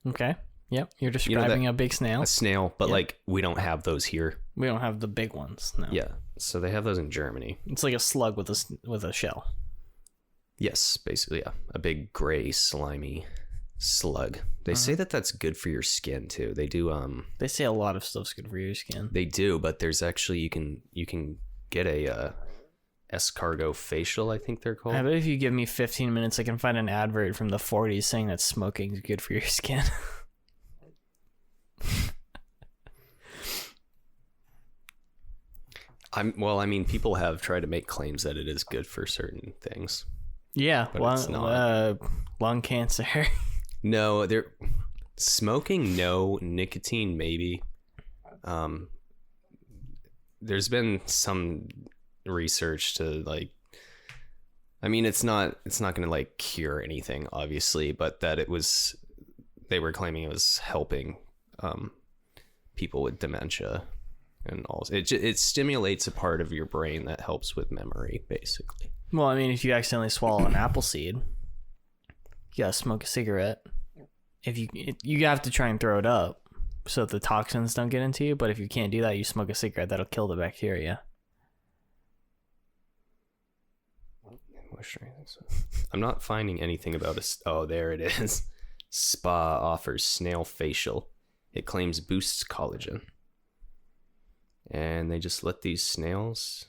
Okay. Yep. You're describing a big snail. A snail, but like we don't have those here. We don't have the big ones. No. Yeah. So they have those in Germany. It's like a slug with a shell. Yes, basically, yeah. A big gray slimy slug. They say that that's good for your skin too. They do They say a lot of stuff's good for your skin. They do, but there's actually you can get a escargot facial, I think they're called. I bet if you give me 15 minutes I can find an advert from the 40s saying that smoking is good for your skin. I mean, people have tried to make claims that it is good for certain things. Yeah, it's not. Lung cancer. No, smoking, no. Nicotine, maybe. There's been some research to like, I mean, it's not gonna like cure anything, obviously, but that they were claiming it was helping people with dementia and all. It stimulates a part of your brain that helps with memory, basically. Well, I mean, if you accidentally swallow an apple seed, you gotta smoke a cigarette. If you have to try and throw it up so that the toxins don't get into you, but if you can't do that, you smoke a cigarette, that'll kill the bacteria. I'm not finding anything about oh, there it is. Spa offers snail facial. It claims boosts collagen. And they just let these snails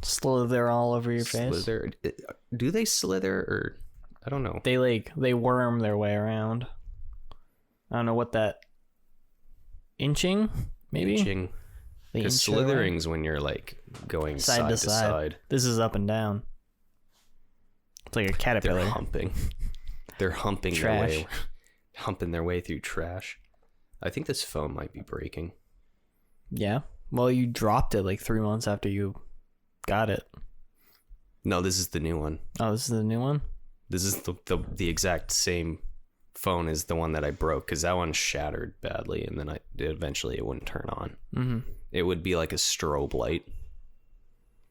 slither all over your face. Do they slither, or I don't know. They worm their way around. I don't know what that inching, maybe? Inching. Because slithering's when you're like going side to side. This is up and down. It's like a caterpillar. They're humping their way through trash. I think this phone might be breaking. Yeah. Well, you dropped it like 3 months after you got it. No, this is the new one. Oh, this is the new one? This is the exact same phone is the one that I broke, because that one shattered badly, and then eventually it wouldn't turn on. Mm-hmm. It would be like a strobe light.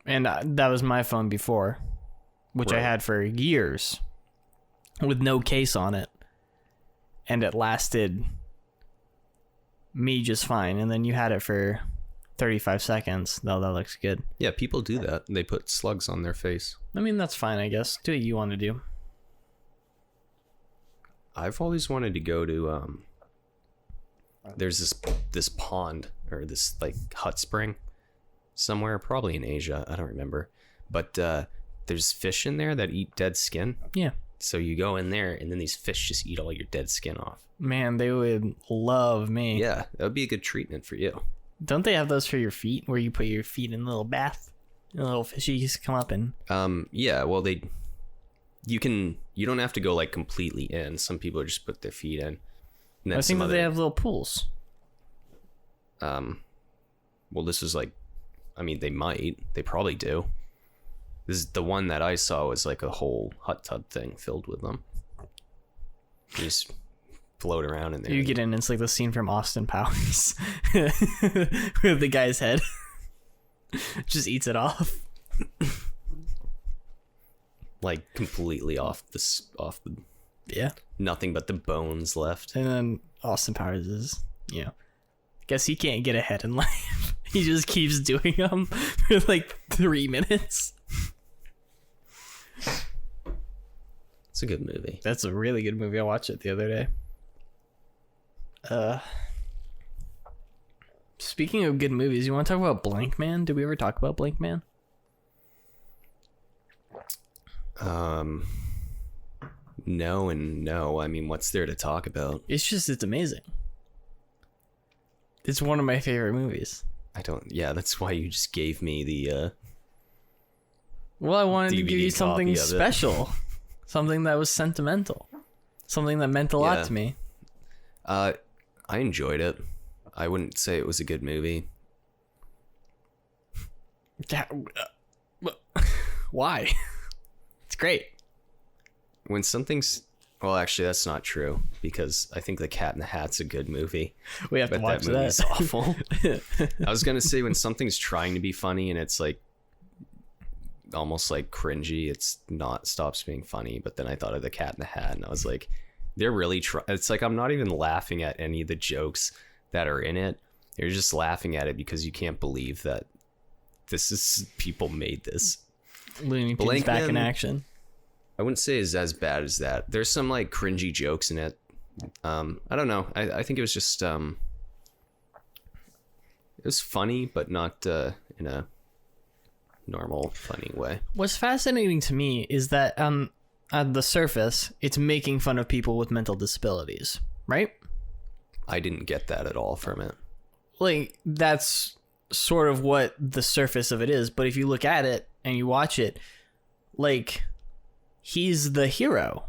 And that was my phone before, which I had for years with no case on it. And it lasted me just fine. And then you had it for 35 seconds. No, that looks good. Yeah, people do that. They put slugs on their face. I mean, that's fine, I guess. Do what you want to do. I've always wanted to go to there's this pond, or this like hot spring somewhere, probably in Asia, I don't remember, but there's fish in there that eat dead skin. Yeah. So you go in there, and then these fish just eat all your dead skin off. Man, they would love me. Yeah, that would be a good treatment for you. Don't they have those for your feet, where you put your feet in a little bath and little fishies come up and... Yeah, well, you don't have to go like completely in. Some people just put their feet in. And I think that they have little pools. Well, this is like, I mean, they probably do. This is the one that I saw was like a whole hot tub thing filled with them. You just float around in there. You get in, it's like the scene from Austin Powers with the guy's head. Just eats it off. Like completely off the yeah, nothing but the bones left. And then Austin Powers is, guess he can't get ahead in life. He just keeps doing them for like 3 minutes. It's a good movie. That's a really good movie. I watched it the other day. Speaking of good movies, you want to talk about Blankman? Did we ever talk about Blankman? No and no. I mean, what's there to talk about? It's amazing. It's one of my favorite movies. Yeah, that's why you just gave me the well, I wanted to DVD give you something copy of it. special. Something that was sentimental. Something that meant a lot to me. I enjoyed it. I wouldn't say it was a good movie. Why? It's great. When something's... Well, actually, that's not true, because I think The Cat in the Hat's a good movie. We have to watch that movie's that. awful. I was going to say, when something's trying to be funny and it's like almost like cringy, stops being funny. But then I thought of The Cat in the Hat, and I was like, they're really it's like I'm not even laughing at any of the jokes that are in it. You're just laughing at it because you can't believe that people made this. Looney Tunes back in action. I wouldn't say is as bad as that. There's some like cringy jokes in it. I don't know. I think it was just it was funny, but not in a normal funny way. What's fascinating to me is that at the surface, it's making fun of people with mental disabilities, right? I didn't get that at all from it. Like, that's sort of what the surface of it is. But if you look at it and you watch it, like, he's the hero.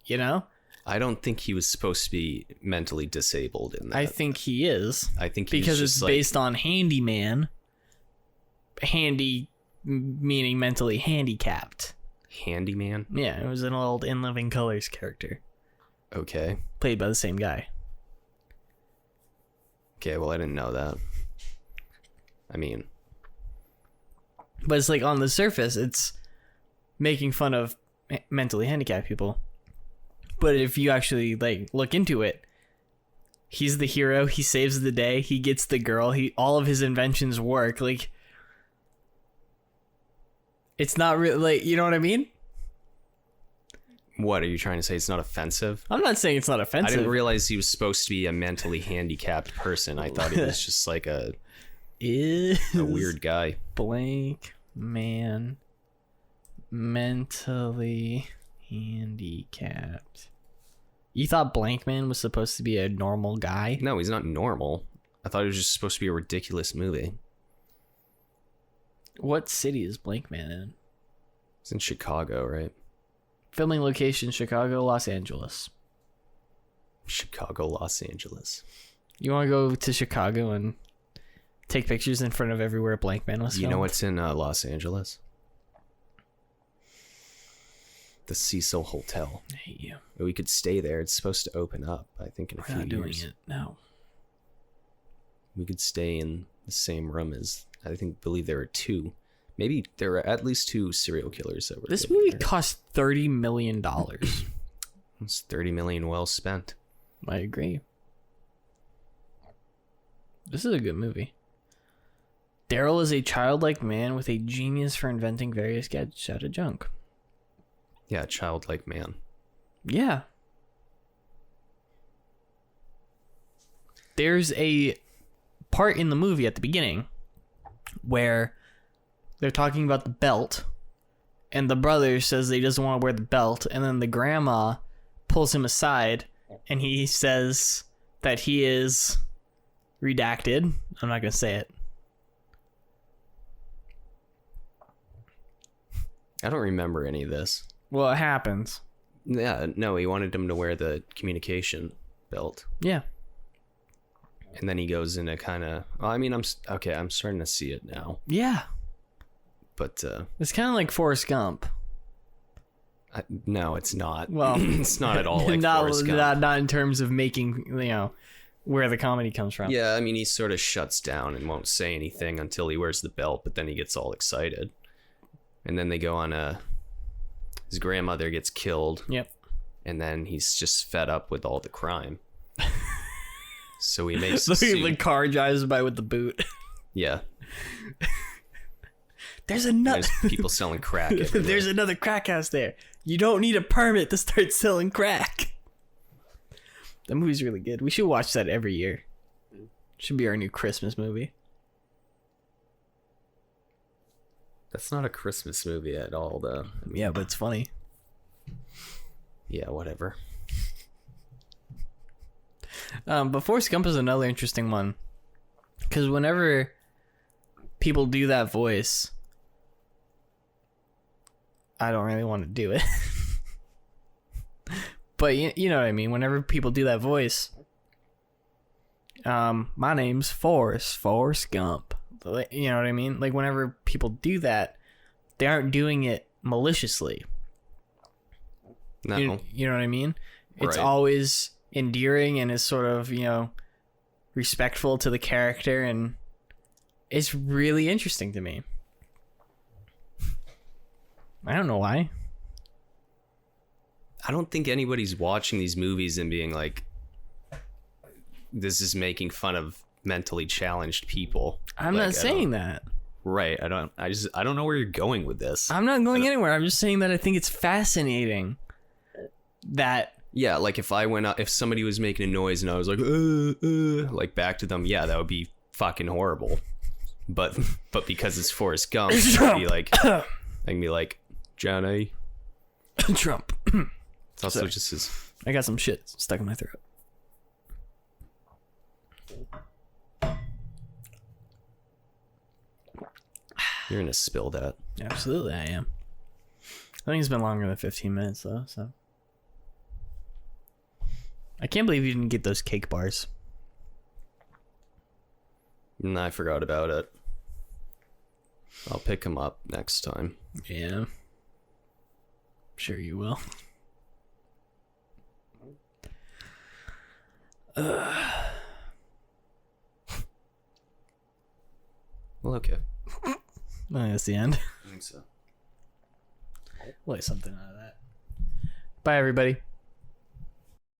You know? I don't think he was supposed to be mentally disabled in that. I think he is. I think because it's based on handyman. Handy meaning mentally handicapped. Handyman? Yeah, it was an old In Living Colors character. Okay. Played by the same guy. Okay, well, I didn't know that. I mean... But it's like, on the surface, it's making fun of mentally handicapped people. But if you actually, like, look into it, he's the hero, he saves the day, he gets the girl, all of his inventions work, like... It's not really, like, you know what I mean? What, are you trying to say it's not offensive? I'm not saying it's not offensive. I didn't realize he was supposed to be a mentally handicapped person. I thought he was just like a weird guy. Blankman mentally handicapped. You thought Blankman was supposed to be a normal guy? No, he's not normal. I thought it was just supposed to be a ridiculous movie. What city is Blankman in? It's in Chicago, right? Filming location, Chicago, Los Angeles. Chicago, Los Angeles. You want to go to Chicago and take pictures in front of everywhere Blankman was filmed? You know what's in Los Angeles? The Cecil Hotel. I hate you. We could stay there. It's supposed to open up, I think, in a few We're not doing years. it. No. We could stay in the same room as, believe there were two. Maybe there were at least two serial killers that were This living movie there. cost $30 million. It's $30 million well spent. I agree. This is a good movie. Daryl is a childlike man with a genius for inventing various gadgets out of junk. Yeah, childlike man. Yeah. There's a part in the movie at the beginning where they're talking about the belt, and the brother says that he doesn't want to wear the belt, and then the grandma pulls him aside, and he says that he is redacted. I'm not going to say it. I don't remember any of this. Well, it happens. Yeah, no, he wanted him to wear the communication belt. Yeah. And then he goes into kind of, I'm starting to see it now. Yeah. But It's kind of like Forrest Gump. no, it's not. Well, it's not at all like Forrest Gump. Not in terms of making, where the comedy comes from. Yeah, I mean, he sort of shuts down and won't say anything until he wears the belt, but then he gets all excited. And then they go on his grandmother gets killed. Yep. And then he's just fed up with all the crime. So he makes a suit. The car drives by with the boot. Yeah. There's another. There's people selling crack everywhere. There's another crack house there. You don't need a permit to start selling crack. That movie's really good. We should watch that every year. Should be our new Christmas movie. That's not a Christmas movie at all, though. Yeah, but it's funny. Yeah, whatever. But Forrest Gump is another interesting one. Because whenever people do that voice, I don't really want to do it. But you know what I mean? Whenever people do that voice, my name's Forrest Gump. You know what I mean? Like, whenever people do that, they aren't doing it maliciously. No. You know what I mean? It's Right. always endearing and is sort of, respectful to the character, and it's really interesting to me. I don't know why. I don't think anybody's watching these movies and being like, this is making fun of mentally challenged people. I'm not saying that. Right. I don't know where you're going with this. I'm not going anywhere. I'm just saying that I think it's fascinating that. Yeah, like if somebody was making a noise and I was like back to them, yeah, that would be fucking horrible. But because it's Forrest Gump, I can be like, Johnny. Trump. It's also Sorry. just his. I got some shit stuck in my throat. You're gonna spill that. Absolutely, I am. I think it's been longer than 15 minutes, though, so. I can't believe you didn't get those cake bars. And I forgot about it. I'll pick them up next time. Yeah. Sure you will. Well, okay. That's the end. I think so. We'll get something out of that. Bye, everybody.